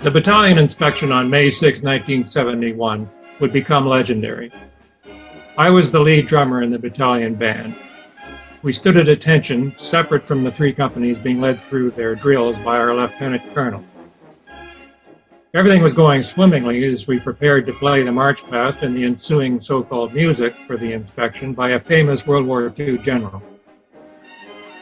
The battalion inspection on May 6, 1971 would become legendary. I was the lead drummer in the battalion band. We stood at attention, separate from the three companies being led through their drills by our lieutenant colonel. Everything was going swimmingly as we prepared to play the march past and the ensuing so-called music for the inspection by a famous World War II general.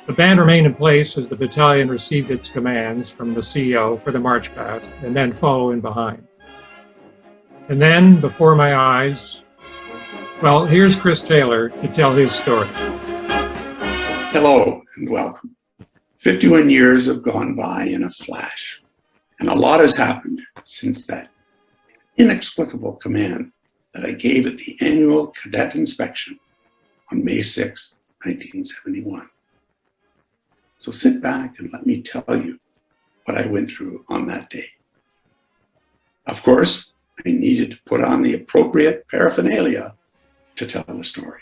The band remained in place as the battalion received its commands from the CEO for the march past and then follow in behind. And then, before my eyes, well, here's Chris Taylor to tell his story. Hello and welcome. 51 years have gone by in a flash, and a lot has happened since that inexplicable command that I gave at the annual cadet inspection on May 6, 1971. So sit back and let me tell you what I went through on that day. Of course, I needed to put on the appropriate paraphernalia to tell the story.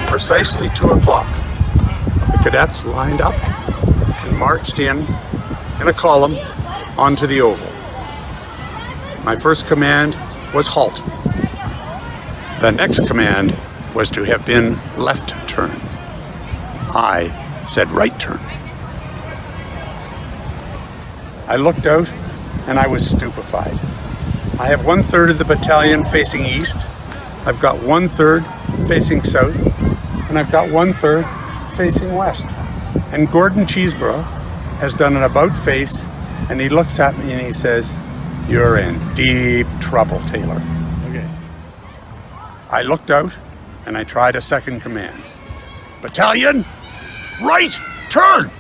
Precisely 2 o'clock, the cadets lined up and marched in a column onto the oval. My first command was halt. The next command was to have been left turn. I said right turn. I looked out and I was stupefied. I have 1/3 of the battalion facing east. I've got 1/3 facing south. And I've got 1/3 facing west. And Gordon Cheeseborough has done an about face, and he looks at me and he says, "You're in deep trouble, Taylor." Okay. I looked out and I tried a second command. Battalion, right turn!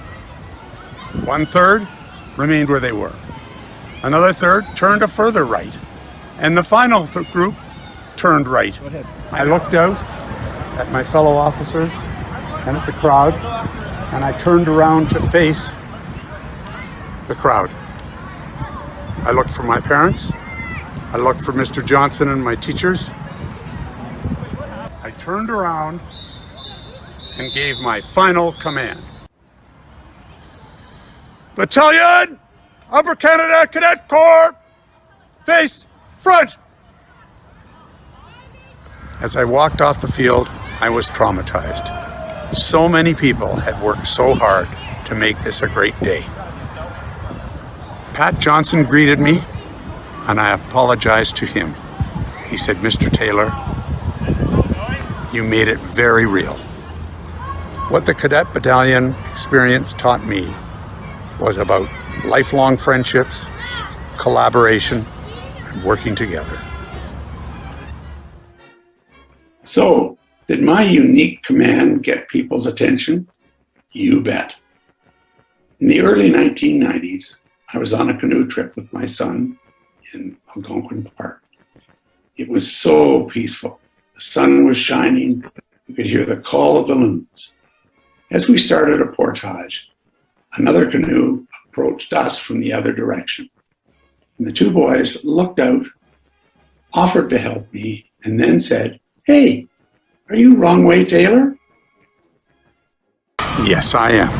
1/3 remained where they were. Another third turned a further right. And the final group turned right. I looked out at my fellow officers and at the crowd, and I turned around to face the crowd. I looked for my parents. I looked for Mr. Johnson and my teachers. I turned around and gave my final command. Battalion, Upper Canada Cadet Corps, face front. As I walked off the field, I was traumatized. So many people had worked so hard to make this a great day. Pat Johnson greeted me, and I apologized to him. He said, "Mr. Taylor, you made it very real." What the Cadet Battalion experience taught me was about lifelong friendships, collaboration, and working together. So, did my unique command get people's attention? You bet. In the early 1990s, I was on a canoe trip with my son in Algonquin Park. It was so peaceful. The sun was shining. You could hear the call of the loons. As we started a portage, another canoe approached us from the other direction. And the two boys looked out, offered to help me, and then said, "Hey, are you wrong way, Taylor?" Yes, I am.